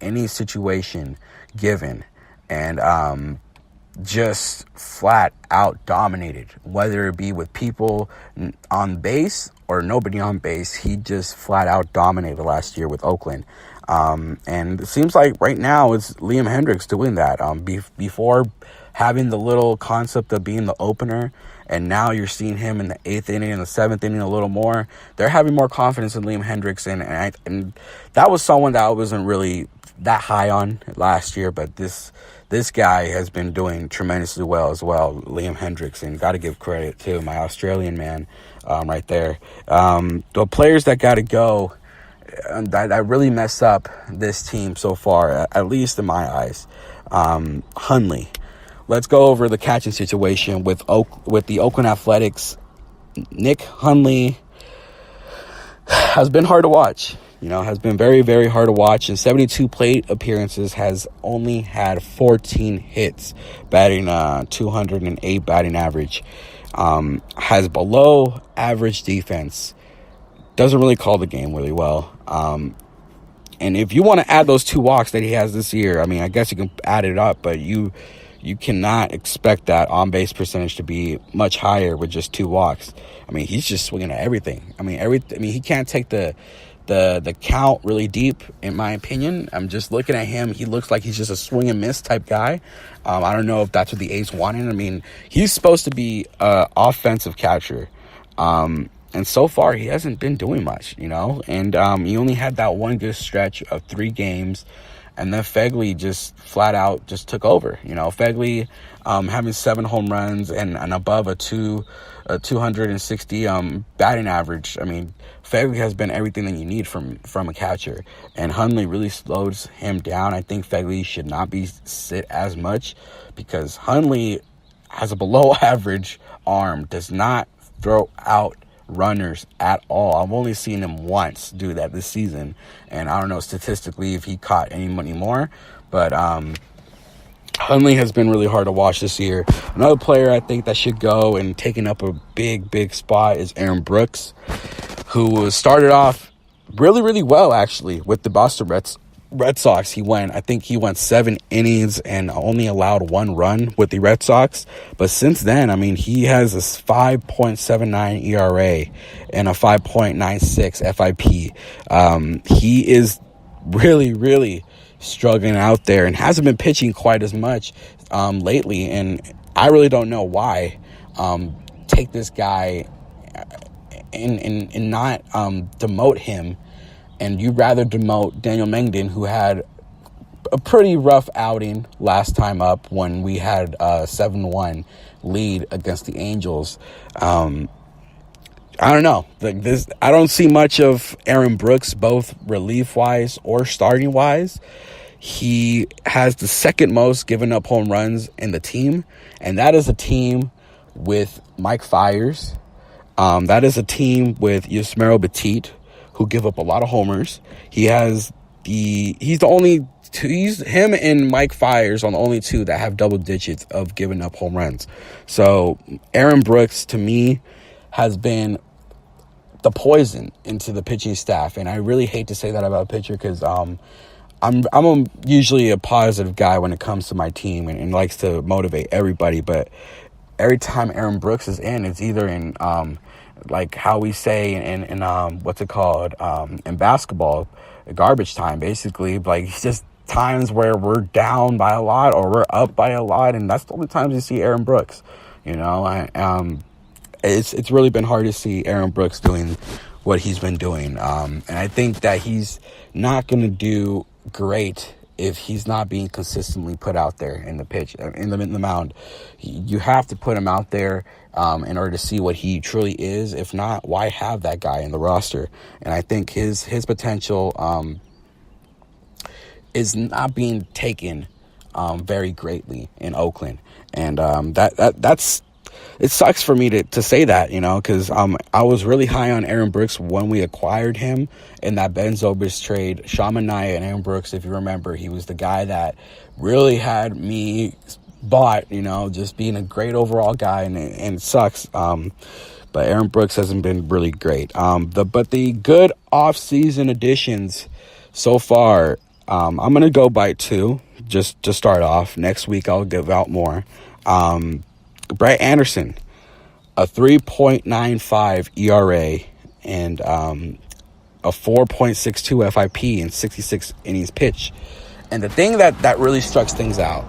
in any situation given, and just flat out dominated, whether it be with people on base or nobody on base. He just flat out dominated last year with Oakland. And it seems like right now it's Liam Hendriks doing that. Before having the little concept of being the opener, and now you're seeing him in the 8th inning and the 7th inning a little more. They're having more confidence in Liam Hendriks, and that was someone that I wasn't really that high on last year, but this guy has been doing tremendously well as well, Liam Hendriks, and got to give credit to my Australian man right there. The players that got to go that really mess up this team so far, at least in my eyes. Hundley. Let's go over the catching situation with the Oakland Athletics. Nick Hundley has been hard to watch. Has been very, very hard to watch. In 72 plate appearances, has only had 14 hits, batting 208 batting average. Has below average defense. Doesn't really call the game really well. And if you want to add those 2 walks that he has this year, I guess you can add it up, but you cannot expect that on-base percentage to be much higher with just 2 walks. He's just swinging at everything. He can't take the count really deep, in my opinion. I'm just looking at him. He looks like he's just a swing and miss type guy. I don't know if that's what the A's wanted. He's supposed to be an offensive catcher. And so far, he hasn't been doing much, And he only had that one good stretch of 3 games. And then Fegley just flat out just took over. Fegley having 7 home runs and above a 260 batting average. Fegley has been everything that you need from a catcher. And Hundley really slows him down. I think Fegley should not be sit as much because Hundley has a below average arm, does not throw out runners at all. I've only seen him once do that this season, and I don't know statistically if he caught any more, but Hundley has been really hard to watch this year. Another player I think that should go and taking up a big spot is Aaron Brooks, who started off really, really well actually with the Boston Red Sox. He went 7 innings and only allowed 1 run with the Red Sox. But since then, he has a 5.79 ERA and a 5.96 FIP. He is really, really struggling out there and hasn't been pitching quite as much lately. And I really don't know why. Take this guy and not demote him. And you'd rather demote Daniel Mengden, who had a pretty rough outing last time up when we had a 7-1 lead against the Angels. I don't know. I don't see much of Aaron Brooks, both relief-wise or starting-wise. He has the second most given up home runs in the team, and that is a team with Mike Fiers. That is a team with Yusmeiro Petit, who give up a lot of homers. Him and Mike Fiers are the only 2 that have double digits of giving up home runs. So Aaron Brooks, to me, has been the poison into the pitching staff. And I really hate to say that about a pitcher because I'm usually a positive guy when it comes to my team and likes to motivate everybody. But every time Aaron Brooks is in, it's either in like how we say in what's it called in basketball, garbage time, basically. Like, it's just times where we're down by a lot or we're up by a lot, and that's the only times you see Aaron Brooks. It's really been hard to see Aaron Brooks doing what he's been doing, and I think that he's not going to do great if he's not being consistently put out there in the pitch, in the mound. You have to put him out there in order to see what he truly is. If not, why have that guy in the roster? And I think his potential is not being taken very greatly in Oakland. And that's it sucks for me to say that, because I was really high on Aaron Brooks when we acquired him in that Ben Zobrist trade. Sean Manaea and Aaron Brooks, if you remember, he was the guy that really had me bought, just being a great overall guy, and it sucks. But Aaron Brooks hasn't been really great. But the good off-season additions so far, I'm going to go by 2 just to start off. Next week, I'll give out more. Brett Anderson, a 3.95 ERA and a 4.62 FIP in 66 innings pitched. And the thing that really struck things out,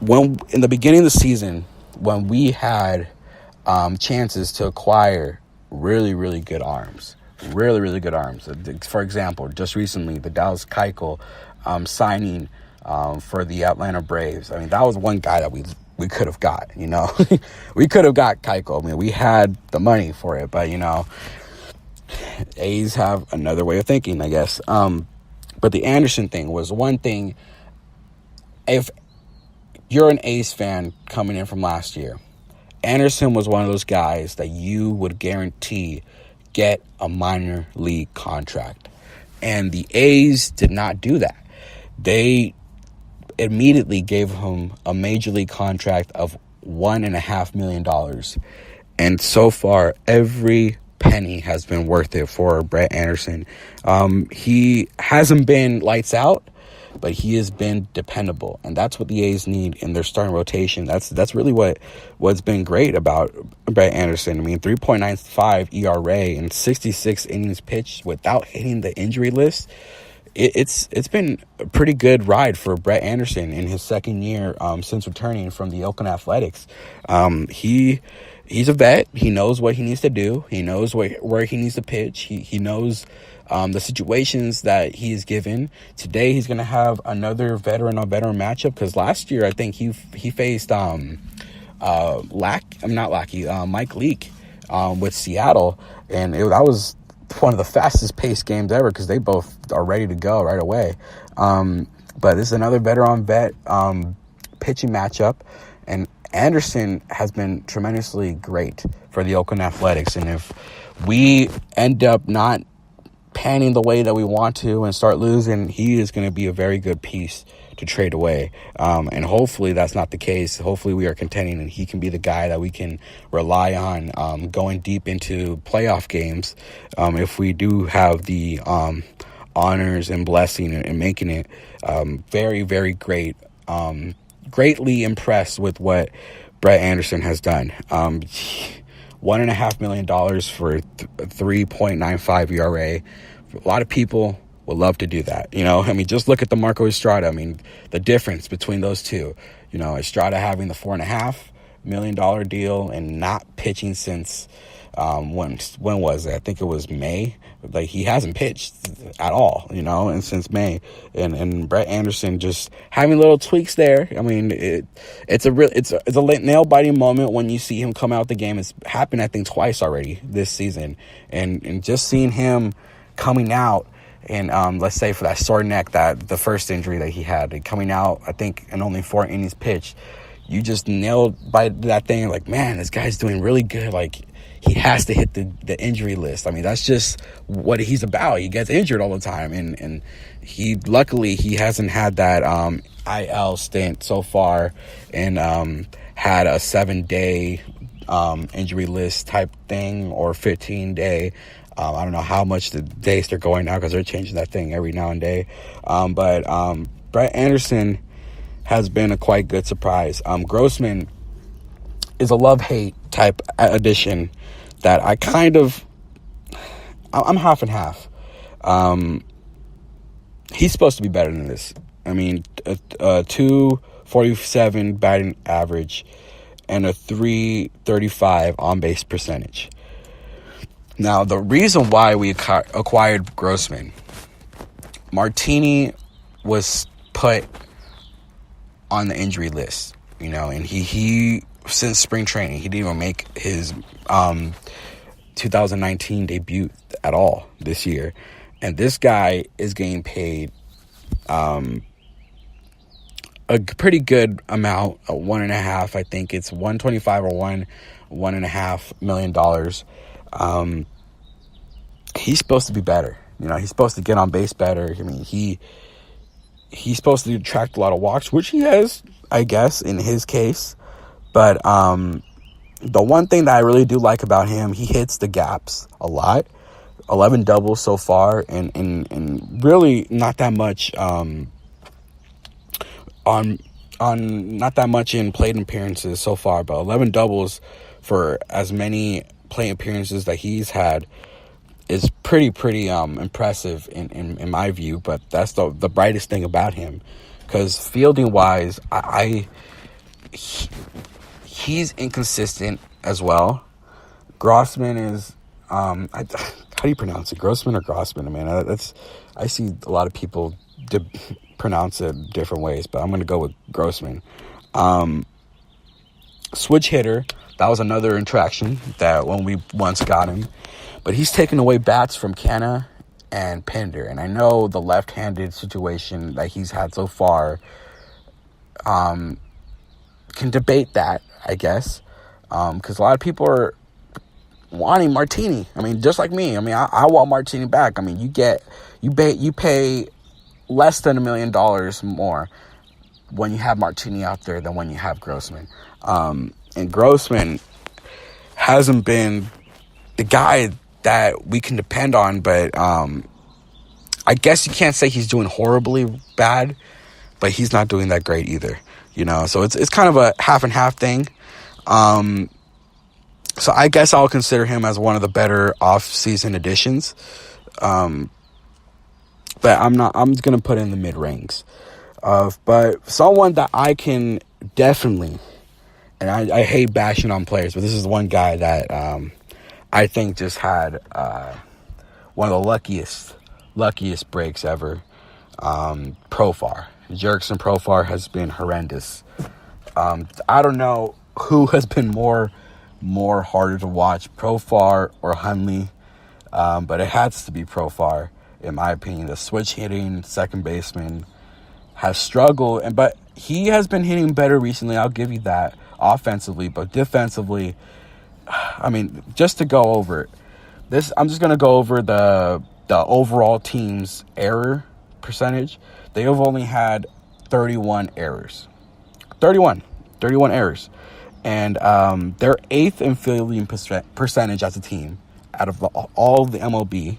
when in the beginning of the season, when we had chances to acquire really, really good arms, For example, just recently, the Dallas Keuchel signing for the Atlanta Braves. I mean, that was one guy that we could have got, we could have got Keuchel. I mean, we had the money for it, but, A's have another way of thinking, I guess. But the Anderson thing was one thing. If you're an A's fan coming in from last year, Anderson was one of those guys that you would guarantee get a minor league contract. And the A's did not do that. They immediately gave him a major league contract of $1.5 million. And so far, every penny has been worth it for Brett Anderson. He hasn't been lights out, but he has been dependable, and that's what the A's need in their starting rotation. That's really what's been great about Brett Anderson. I mean, 3.95 ERA and 66 innings pitched without hitting the injury list. It's been a pretty good ride for Brett Anderson in his second year since returning from the Oakland Athletics. He's a vet. He knows what he needs to do. He knows where he needs to pitch. He knows the situations that he is given. Today he's going to have another veteran on veteran matchup, because last year I think he faced Mike Leake with Seattle, and that was one of the fastest paced games ever, because they both are ready to go right away. But this is another veteran vet pitching matchup, and Anderson has been tremendously great for the Oakland Athletics. And if we end up not panning the way that we want to and start losing, he is going to be a very good piece to trade away. And hopefully that's not the case. Hopefully we are contending and he can be the guy that we can rely on going deep into playoff games. If we do have the honors and blessing and making it very, very great. Greatly impressed with what Brett Anderson has done. $1.5 million for 3.95 ERA. A lot of people would love to do that. I mean, just look at the Marco Estrada. I mean, the difference between those two. Estrada having the $4.5 million deal and not pitching since when was it? I think it was May. Like, he hasn't pitched at all, and since May. And Brett Anderson just having little tweaks there. I mean, it's a nail biting moment when you see him come out the game. It's happened, I think, twice already this season, and just seeing him coming out. And let's say for that sore neck, that the first injury that he had, coming out, I think, in only 4 innings pitched, you just nailed by that thing. Like, man, this guy's doing really good. Like, he has to hit the injury list. I mean, that's just what he's about. He gets injured all the time, and luckily he hasn't had that IL stint so far, and had a 7-day injury list type thing, or 15-day. I don't know how much the days they're going now, because they're changing that thing every now and then. But Brett Anderson has been a quite good surprise. Grossman is a love-hate type addition that I'm half and half. He's supposed to be better than this. I mean, a 247 batting average and a 335 on-base percentage. Now, the reason why we acquired Grossman, Martini was put on the injury list, and he since spring training, he didn't even make his 2019 debut at all this year. And this guy is getting paid a pretty good amount, $1.5. I think it's $125 or $1.5 million. He's supposed to be better. He's supposed to get on base better. I mean, he's supposed to attract a lot of walks, which he has, I guess, in his case. But the one thing that I really do like about him, he hits the gaps a lot. 11 doubles so far, and really not that much on not that much in plate appearances so far, but 11 doubles for as many plate appearances that he's had is pretty impressive in my view. But that's the brightest thing about him, because fielding wise, he's inconsistent as well. Grossman is how do you pronounce it? Grossman or Grossman? I mean, I see a lot of people pronounce it different ways, but I'm going to go with Grossman. Switch hitter, that was another interaction that when we once got him, but he's taken away bats from Canna and Pinder, and I know the left-handed situation that he's had so far can debate that, I guess, because a lot of people are wanting Martini. I mean, just like me. I mean, I want Martini back. I mean, you pay less than $1 million more when you have Martini out there than when you have Grossman. And Grossman hasn't been the guy that we can depend on, but I guess you can't say he's doing horribly bad, but he's not doing that great either, you know. So it's kind of a half and half thing. So I guess I'll consider him as one of the better off-season additions. But I'm going to put in the mid-ranks. But someone that I can definitely, and I hate bashing on players, but this is one guy that I think just had one of the luckiest breaks ever. Profar. Jurickson Profar has been horrendous. I don't know who has been more harder to watch, Profar or Hundley, but it has to be Profar, in my opinion. The switch hitting second baseman has struggled, but he has been hitting better recently, I'll give you that, offensively. But defensively, I mean, just to go over this, I'm just going to go over the overall team's error percentage. They have only had 31 errors. 31 errors. And they're 8th in fielding percentage as a team out of all the MLB.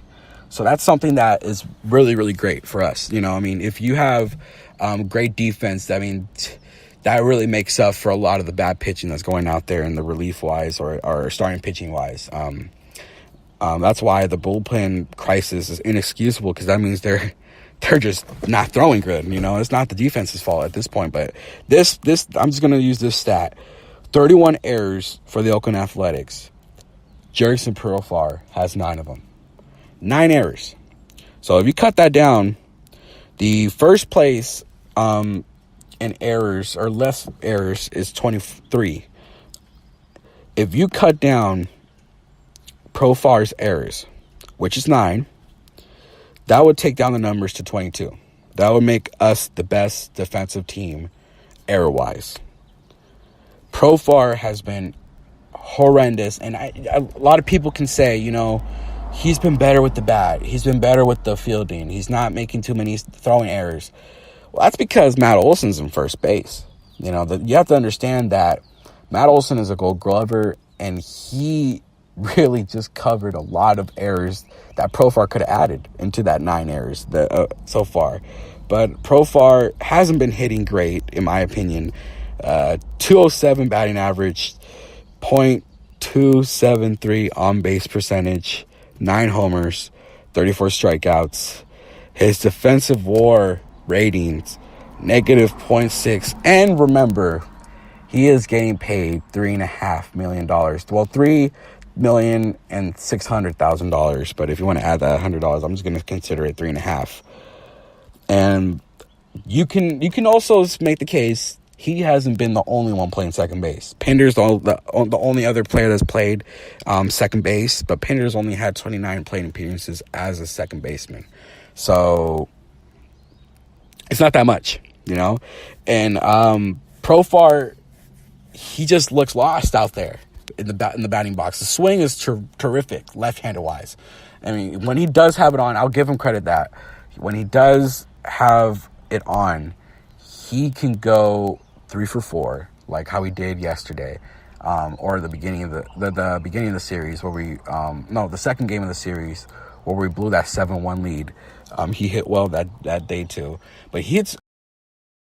So that's something that is really, really great for us. You know, I mean, if you have great defense, I mean, that really makes up for a lot of the bad pitching that's going out there in the relief-wise or starting pitching-wise. That's why the bullpen crisis is inexcusable, because that means they're just not throwing good. You know, it's not the defense's fault at this point. But this I'm just going to use this stat. 31 errors for the Oakland Athletics. Jurickson Profar has 9 of them. 9 errors. So if you cut that down, the first place in errors or less errors is 23. If you cut down Profar's errors, which is 9, that would take down the numbers to 22. That would make us the best defensive team error-wise. Profar has been horrendous, and a lot of people can say, you know, he's been better with the bat. He's been better with the fielding. He's not making too many throwing errors. Well, that's because Matt Olson's in first base. You know, you have to understand that Matt Olson is a Gold Glover, and he really just covered a lot of errors that Profar could have added into that 9 errors so far. But Profar hasn't been hitting great, in my opinion. 207 batting average, .273 on-base percentage, 9 homers, 34 strikeouts. His defensive WAR ratings, -0.6. And remember, he is getting paid $3.5 million. Well, $3,600,000. But if you want to add that $100, I'm just going to consider it 3.5. And you can also make the case he hasn't been the only one playing second base. Pinder's the only other player that's played second base, but Pinder's only had 29 plate appearances as a second baseman. So it's not that much, you know? And Profar, he just looks lost out there in the batting box. The swing is terrific, left-handed wise. I mean, when he does have it on, I'll give him credit that when he does have it on, he can go 3 for 4, like how he did yesterday, or the beginning of the beginning of the series where the second game of the series where we blew that 7-1 lead. He hit well that day too, but he hits